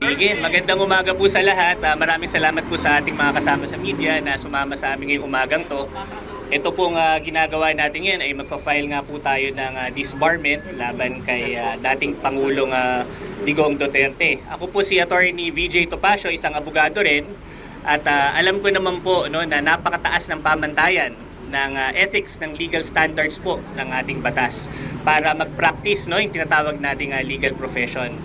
Sige, magandang umaga po sa lahat. Maraming salamat po sa ating mga kasama sa media na sumama sa amin ngayong umagang to. Ito pong ginagawa natin ngayon ay magfa-file nga po tayo ng disbarment laban kay dating Pangulong Digong Duterte. Ako po si Attorney VJ Topacio, isang abogado rin. At alam ko naman po na napakataas ng pamantayan ng ethics ng legal standards po ng ating batas para mag-practice yung tinatawag nating legal profession.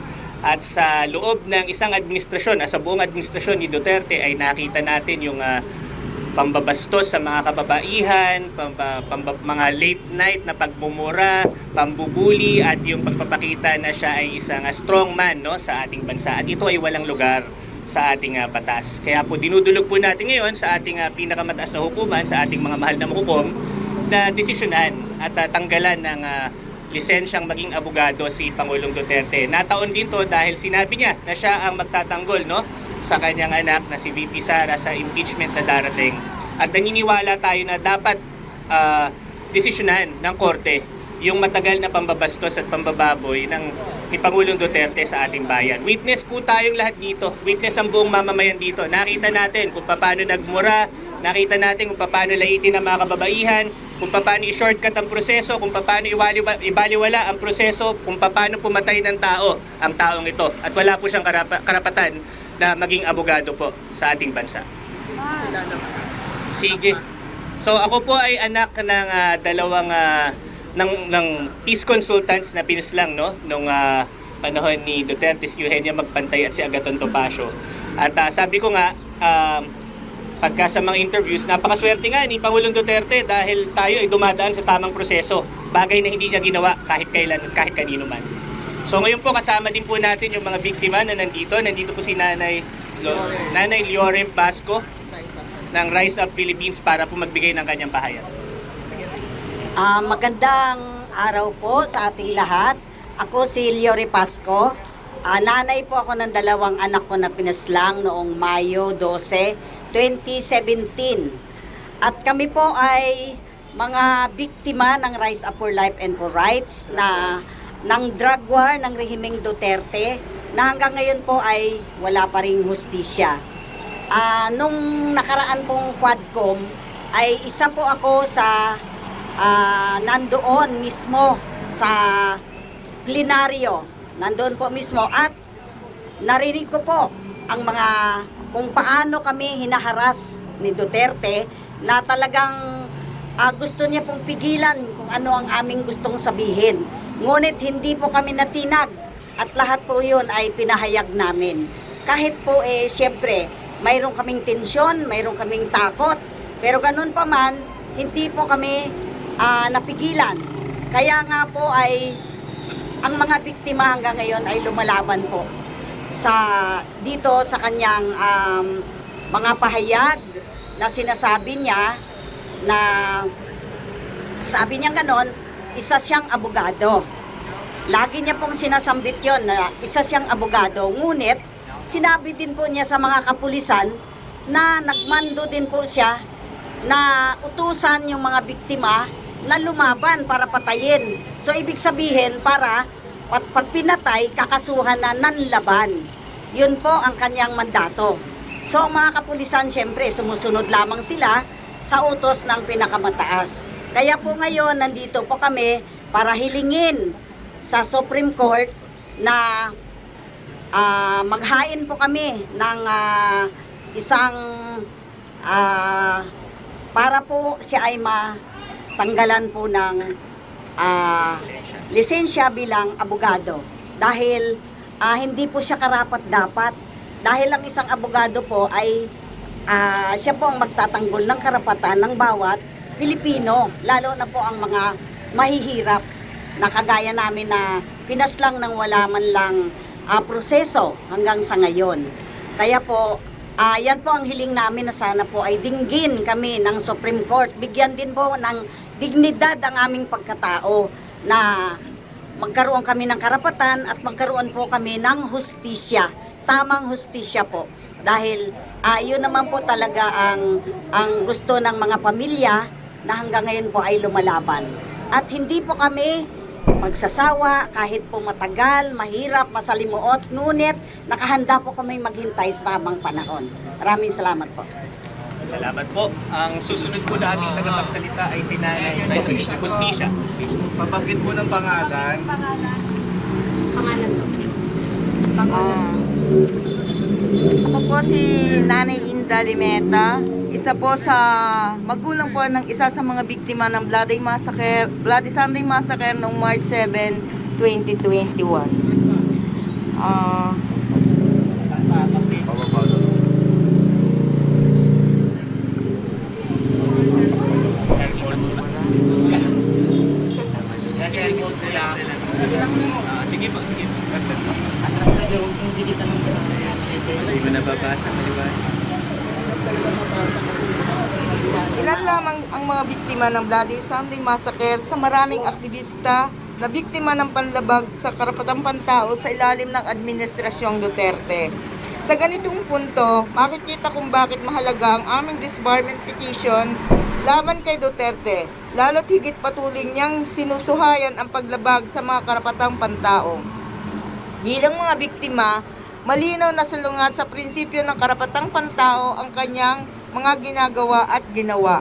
At sa loob ng isang administrasyon, sa buong administrasyon ni Duterte ay nakita natin yung pambabastos sa mga kababaihan, mga late night na pagmumura, pambubuli at yung pagpapakita na siya ay isang strong man sa ating bansa. At ito ay walang lugar sa ating batas. Kaya po dinudulog po natin ngayon sa ating pinakamataas na hukuman, sa ating mga mahal na hukom, na desisyonan at tanggalan ng lisensyang maging abogado si Pangulong Duterte. Nataon din to dahil sinabi niya na siya ang magtatanggol sa kanyang anak na si VP Sara sa impeachment na darating. At naniniwala tayo na dapat desisyonan ng korte yung matagal na pambabastos at pambababoy ni Pangulong Duterte sa ating bayan. Witness po tayong lahat dito. Witness ang buong mamamayan dito. Nakita natin kung paano nagmura, nakita natin kung paano laitin ang mga kababaihan, kung paano i-shortcut ang proseso, kung paano ibaliwala ang proseso, kung paano pumatay ng tao ang taong ito. At wala po siyang karapatan na maging abogado po sa ating bansa. Sige. So ako po ay anak ng dalawang ng peace consultants na pinislang nung panahon ni Duterte, si Eugenia Magpantay at si Agathon Topacio. At sabi ko nga, pagka sa mga interviews, napakaswerte nga ni Pangulong Duterte dahil tayo ay dumadaan sa tamang proseso. Bagay na hindi niya ginawa kahit kailan, kahit kanino man. So ngayon po kasama din po natin yung mga biktima na nandito. Nandito po si Nanay Leorem Pasco ng Rise Up Philippines para po magbigay ng kanyang pahayag. Magandang araw po sa ating lahat. Ako si Leorem Pasco. Nanay po ako ng dalawang anak ko na pinaslang noong Mayo 12, 2017. At kami po ay mga biktima ng Rise Up for Life and for Rights ng drug war ng rehimeng Duterte na hanggang ngayon po ay wala pa ring hustisya. Nung nakaraan pong Quadcom ay isa po ako sa nandoon mismo sa plenaryo. Nandoon po mismo at narinig ko po ang mga kung paano kami hinaharas ni Duterte na talagang gusto niya pong pigilan kung ano ang aming gustong sabihin. Ngunit hindi po kami natinag at lahat po yun ay pinahayag namin. Kahit po siyempre, mayroon kaming tensyon, mayroon kaming takot, pero ganun pa man, hindi po kami napigilan. Kaya nga po ay ang mga biktima hanggang ngayon ay lumalaban po dito sa kanyang mga pahayag na sinasabi niya na sabi niya ganon, isa siyang abogado. Lagi niya pong sinasambit yon na isa siyang abogado. Ngunit sinabi din po niya sa mga kapulisan na nagmando din po siya na utusan yung mga biktima na lumaban para patayin. So ibig sabihin para pag pinatay, kakasuhan na nanlaban. Yun po ang kanyang mandato. So mga kapulisan, syempre, sumusunod lamang sila sa utos ng pinakamataas. Kaya po ngayon, nandito po kami para hilingin sa Supreme Court na maghain po kami ng isang para po siya ay matanggalan po ng lisensya bilang abogado dahil hindi po siya karapat-dapat dahil ang isang abogado po ay siya po ang magtatanggol ng karapatan ng bawat Pilipino, lalo na po ang mga mahihirap na kagaya namin na pinaslang ng wala man lang proseso hanggang sa ngayon. Kaya po yan po ang hiling namin na sana po ay dinggin kami ng Supreme Court. Bigyan din po ng dignidad ang aming pagkatao na magkaroon kami ng karapatan at magkaroon po kami ng hustisya. Tamang hustisya po. Dahil yun naman po talaga ang gusto ng mga pamilya na hanggang ngayon po ay lumalaban. At hindi po kami pagsasawa, kahit po matagal, mahirap, masalimuot, ngunit nakahanda po kami maghintay sa tamang panahon. Maraming salamat po. Salamat po. Ang susunod po namin tagapagsalita ay si Nanay Justisya. Pabanggit mo ng pangalan. Pangalan po. Ako po si Nanay Inda Limeta, isa po sa magulang po ng isa sa mga biktima ng Bloody Sunday Massacre noong March 7, 2021. Sige po, sige po. Hindi mo nababasa, maliban. Ilan lamang ang mga biktima ng Bloody Sunday Massacre sa maraming aktivista na biktima ng panlabag sa karapatang pantao sa ilalim ng Administrasyong Duterte. Sa ganitong punto, makikita kung bakit mahalaga ang aming disbarment petition laban kay Duterte, lalo't higit patuloy niyang sinusuhayan ang paglabag sa mga karapatang pantao. Bilang mga biktima, malinaw na salungat sa prinsipyo ng karapatang pantao ang kanyang mga ginagawa at ginawa.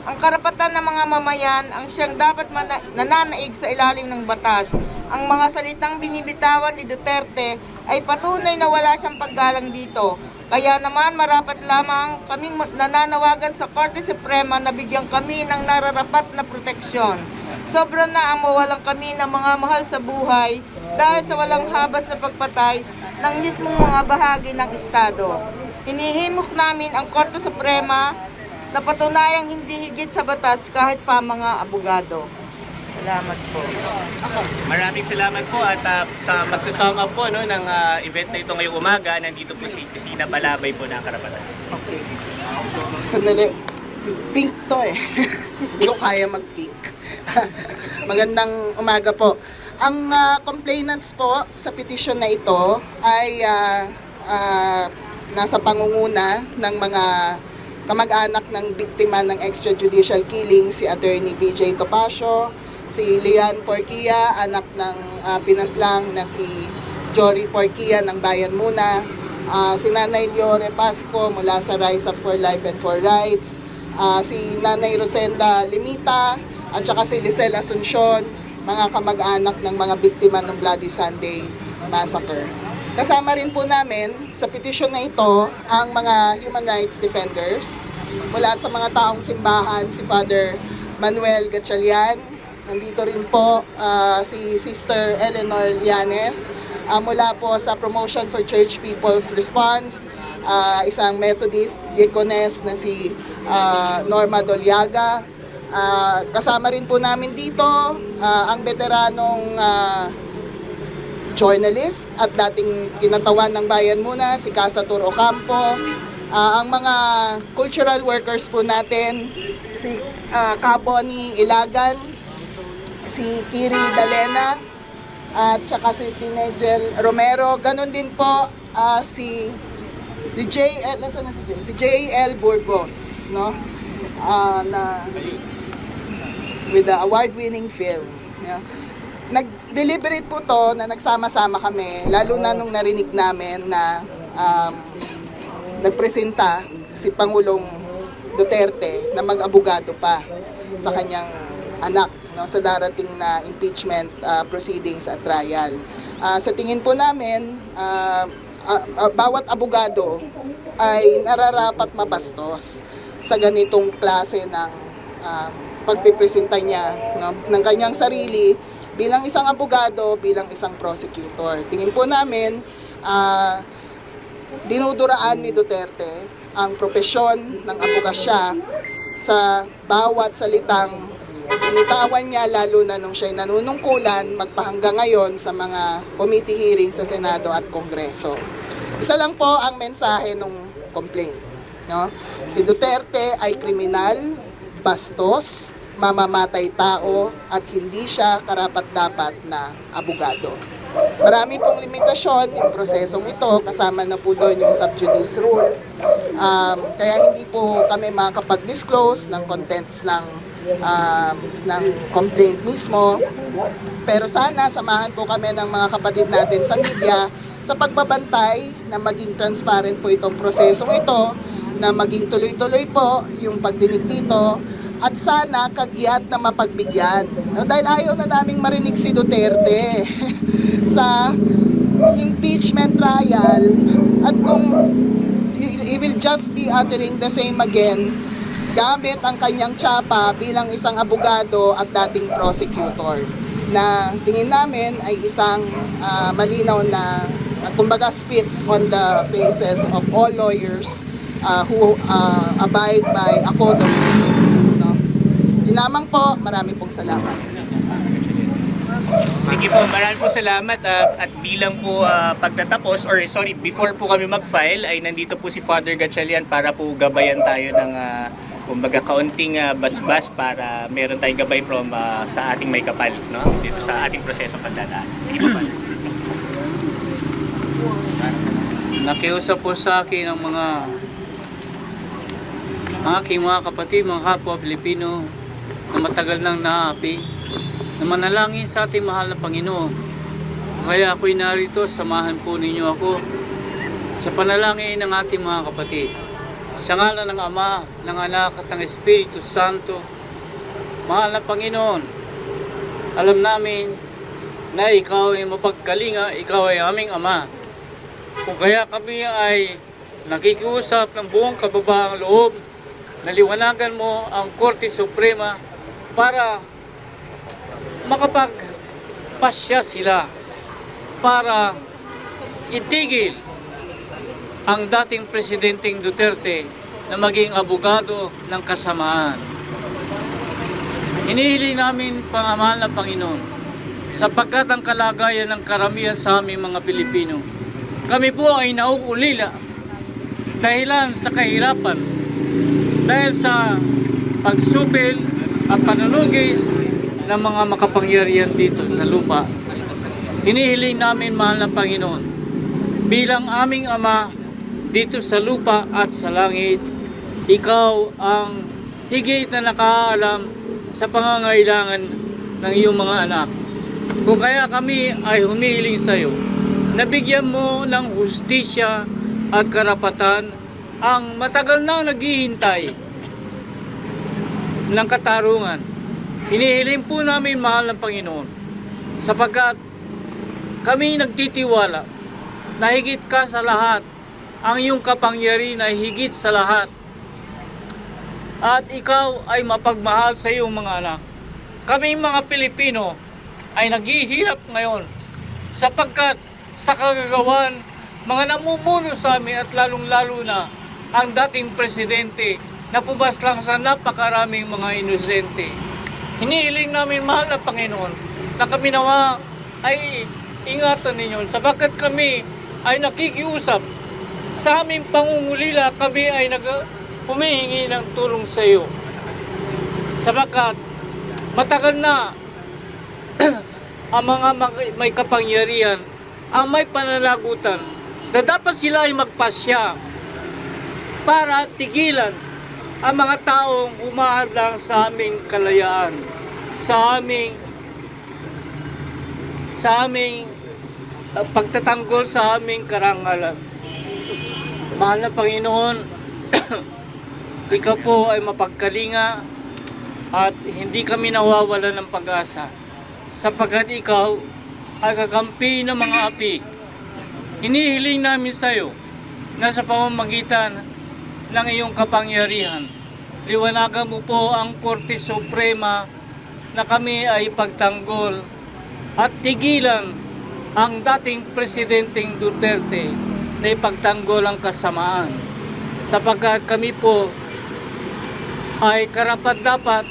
Ang karapatan ng mga mamayan ang siyang dapat nananaig sa ilalim ng batas. Ang mga salitang binibitawan ni Duterte ay patunay na wala siyang paggalang dito. Kaya naman marapat lamang kaming nananawagan sa Korte Suprema na bigyan kami ng nararapat na proteksyon. Sobra na ang mawalang kami ng mga mahal sa buhay dahil sa walang habas na pagpatay ng mismong mga bahagi ng Estado. Hinihimok namin ang Korte Suprema na patunayang hindi higit sa batas kahit pa mga abogado. Salamat po. Maraming salamat po at sa magsusum up po ng event na ito ngayong umaga, nandito po si Kusina Balabay po ng Karapatan. Okay. Sandali. Pink to eh. Hindi ko kaya mag-pink. Magandang umaga po. Ang complainants po sa petition na ito ay nasa pangunguna ng mga kamag-anak ng biktima ng extrajudicial killing, si Attorney VJ Topacio, si Lian Porquia, anak ng pinaslang na si Jory Porquia ng Bayan Muna, si Nanay Liore Pasco mula sa Rise Up for Life and for Rights, si Nanay Rosenda Limita, at saka si Lisel Asuncion, mga kamag-anak ng mga biktima ng Bloody Sunday Massacre. Kasama rin po namin sa petition na ito ang mga human rights defenders mula sa mga taong simbahan, si Father Manuel Gatchalian. Nandito rin po si Sister Eleanor Llanes mula po sa Promotion for Church People's Response, isang Methodist deaconess na si Norma Doliaga. Kasama rin po namin dito ang veteranong journalist at dating kinatawan ng Bayan Muna, si Casa Tur Ocampo, ang mga cultural workers po natin, si Caboni Ilagan, si Kiri Dalena, at saka si Tinegel Romero. Ganon din po si JL, nasaan na si JL? Si JL Burgos, no? Na with the award-winning film. Yeah. Nag-deliberate po to na nagsama-sama kami, lalo na nung narinig namin na nagpresenta si Pangulong Duterte na mag-abogado pa sa kanyang anak, no, sa darating na impeachment proceedings at trial. Sa tingin po namin, bawat abogado ay nararapat mabastos sa ganitong klase ng pagpipresenta niya, no, ng kanyang sarili bilang isang abogado, bilang isang prosecutor. Tingin po namin, dinuduraan ni Duterte ang propesyon ng abogasya sa bawat salitang binitawan niya, lalo na nung siya'y nanunungkulan magpahanggang ngayon sa mga committee hearings sa Senado at Kongreso. Isa lang po ang mensahe ng complaint. No? Si Duterte ay kriminal, bastos, mamamatay tao at hindi siya karapat-dapat na abogado. Marami pong limitasyon yung prosesong ito, kasama na po doon yung sub judice rule. Kaya hindi po kami makakapag-disclose ng contents ng ng complaint mismo. Pero sana samahan po kami ng mga kapatid natin sa media sa pagbabantay na maging transparent po itong prosesong ito, na maging tuloy-tuloy po yung pagdinig dito, at sana kagyat na mapagbigyan. No? Dahil ayaw na naming marinig si Duterte sa impeachment trial, at kung he will just be uttering the same again gamit ang kanyang tsapa bilang isang abogado at dating prosecutor, na tingin namin ay isang malinaw na kumbaga spit on the faces of all lawyers who abide by a code of ethics. No? Yun lamang po, marami pong salamat. Sige po, maraming po salamat at bilang po pagtatapos, or sorry, before po kami mag-file ay nandito po si Father Gatchalian para po gabayan tayo ng kumbaga kaunting basbas para meron tayong gabay from sa ating may kapal, no? Dito sa ating proseso pagdadaan. Sige po, Father. Nakiusap po sa akin ang aking mga kapatid, mga kapwa Pilipino na matagal nang naapi, na manalangin sa ating mahal na Panginoon. Kaya ako'y narito, samahan po ninyo ako sa panalangin ng ating mga kapatid. Sa ngalan ng Ama, ng Anak at ng Espiritu Santo, mahal na Panginoon, alam namin na Ikaw ay mapagkalinga, Ikaw ay aming Ama. Kung kaya kami ay nakikiusap ng buong kababaang loob, naliwanagan mo ang Korte Suprema para makapagpasya sila, para itigil ang dating Presidenteng Duterte na maging abogado ng kasamaan. Hinihiling namin, Panginoon na Panginoon, sapagkat ang kalagayan ng karamihan sa aming mga Pilipino, kami po ay nauulila dahilan sa kahirapan, dahil sa pagsupil at panunugis ng mga makapangyarihan dito sa lupa. Hinihiling namin, mahal na Panginoon, bilang aming Ama dito sa lupa at sa langit, Ikaw ang higit na nakaalam sa pangangailangan ng iyong mga anak. Kung kaya kami ay humihiling sa iyo, nabigyan mo ng hustisya at karapatan ang matagal na naghihintay ng katarungan. Hinihiling po namin, mahal ng Panginoon, sapagkat kami nagtitiwala na higit ka sa lahat, ang iyong kapangyarihan ay higit sa lahat, at ikaw ay mapagmahal sa iyong mga anak. Kami mga Pilipino ay naghihirap ngayon sapagkat sa kagagawan mga namumuno sa amin, at lalong-lalo na ang dating presidente na pumaslang sa napakaraming mga inosente. Hinihiling namin, mahal na Panginoon, na kami nawa ay ingatan ninyo sapagkat kami ay nakikiusap sa aming pangungulila, kami ay humihingi ng tulong sa iyo sapagkat matagal na ang mga may kapangyarihan ang may pananagutan na dapat sila ay magpasya para tigilan ang mga taong umahadlang sa aming kalayaan, sa aming pagtatanggol sa aming karangalan. Mahal na Panginoon, Ikaw po ay mapagkalinga at hindi kami nawawala ng pag-asa sapagkat Ikaw ay kakampi ng mga api. Hinihiling namin sa iyo na sa pamamagitan ng iyong kapangyarihan, liwanagan mo po ang Korte Suprema na kami ay pagtanggol at tigilan ang dating Presidenteng Duterte na ipagtanggol ang kasamaan, sapagkat kami po ay karapat-dapat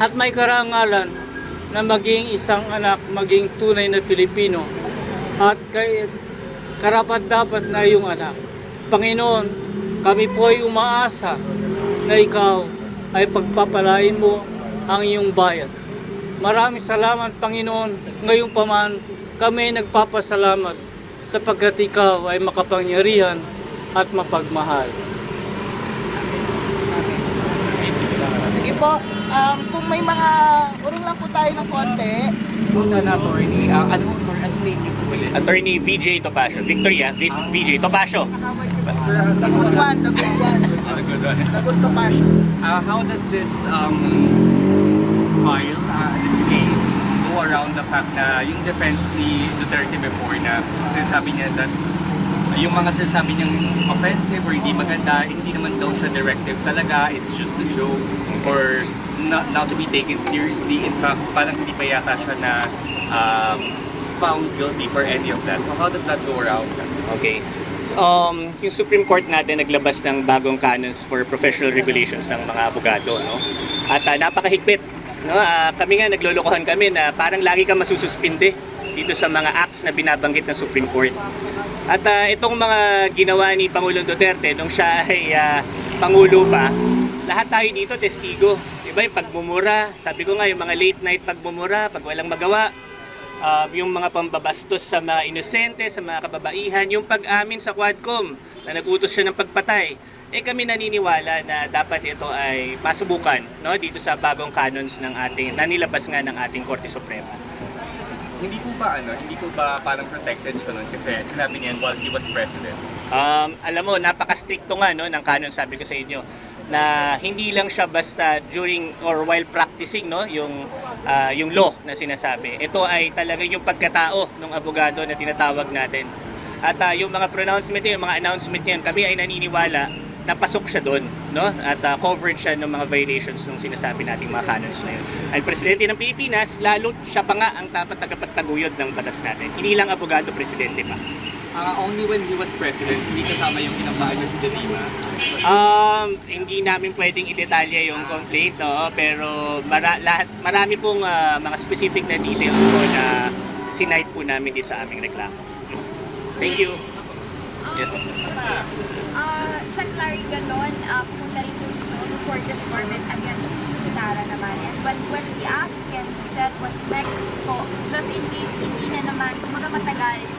at may karangalan na maging isang anak, maging tunay na Pilipino, at karapat-dapat na iyong anak. Panginoon, kami po ay umaasa na Ikaw ay pagpapalain mo ang iyong bayan. Maraming salamat, Panginoon. Ngayon pa man, kami nagpapasalamat sapagkat Ikaw ay makapangyarihan at mapagmahal. Sige po. po, kung may mga, urong lang po tayo ng konti. So sana attorney, anong name niyo po ulit? Attorney VJ Topacio. Victoria, VJ Topacio. Sir, The good one, the good one. The good to passion. how does this file, this case, go around the fact na yung defense ni Duterte before na sinasabi niya that yung mga sinasabi niyang offensive or hindi maganda, hindi naman daw siya directive talaga, it's just a joke or not to be taken seriously. In fact, parang hindi pa yata siya na found guilty for any of that. So how does that go around? Okay. Yung Supreme Court natin naglabas ng bagong canons for professional regulations ng mga abogado, no? At napakahigpit, no? Kami nga naglolokohan kami na parang lagi kang masususpinde dito sa mga acts na binabanggit ng Supreme Court. At itong mga ginawa ni Pangulong Duterte nung siya ay Pangulo pa, lahat tayo dito testigo. Diba yung pagmumura, sabi ko nga yung mga late night pagmumura, pag walang magawa, yung mga pambabastos sa mga inosente, sa mga kababaihan, yung pag-amin sa Quadcom na nag-utos siya ng pagpatay. Kami naniniwala na dapat ito ay masubukan, no, dito sa bagong canons ng ating, nanilabas nga ng ating Korte Suprema. Hindi po ba parang protected siya nun kasi sinabi niyan while he was president? Alam mo, napaka-stricto nga, no, ng canon, sabi ko sa inyo, na hindi lang siya basta during or while practicing, no, yung law na sinasabi. Ito ay talaga yung pagkatao ng abogado na tinatawag natin. At yung mga pronouncement niya, yung mga announcement niya, kami ay naniniwala na pasok siya doon, no? At covered siya ng mga violations ng sinasabi nating mga canons na yun. Ang presidente ng Pilipinas, lalo siya pa nga ang dapat tagapagtaguyod ng batas natin. Hindi lang abogado, presidente pa. Only when he was president, hindi kasama yung pinapaan niya si De Lima. Hindi namin pwedeng i-detalye yung complaint, no? Pero marami pong mga specific na details po na sinight po namin dito sa aming reklamo. Thank you. Yes po. Sa Clary ganon, pumunta rin yung report this government against Sara naman. And when we asked him, he said, what's next po, just in case hindi na naman, kumaga matagal yung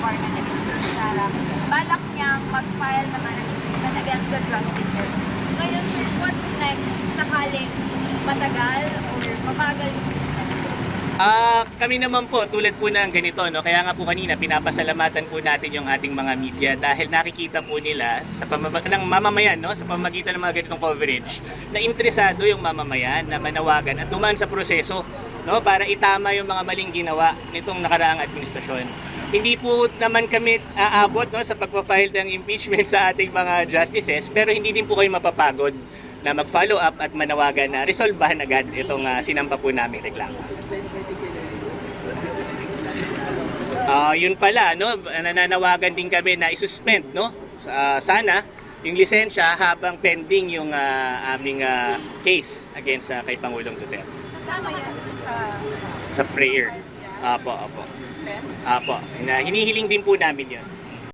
government against Sara, balak niyang mag-file naman ng impeachment against the justices. Ngayon, sir, what's next sakaling matagal or mabagal yung impeachment? Kami naman po, tulad po ng ganito, no? Kaya nga po kanina, pinapasalamatan po natin yung ating mga media dahil nakikita po nila sa ng mamamayan, no? Sa pamamagitan ng mga ganitong coverage, na interesado yung mamamayan na manawagan at dumaan sa proseso, no? Para itama yung mga maling ginawa nitong nakaraang administrasyon. Hindi po naman kami aabot, no, sa pagpa-file ng impeachment sa ating mga justices, pero hindi din po kayo mapapagod na mag-follow up at manawagan na resolbahan agad itong sinampa po naming reklamo. Yun pala, no, nananawagan din kami na isuspend, no, sana yung lisensya habang pending yung aming case against kay Pangulong Duterte. Kasama yan Sa prayer. Apo. Apo. Hinihiling din po namin yun.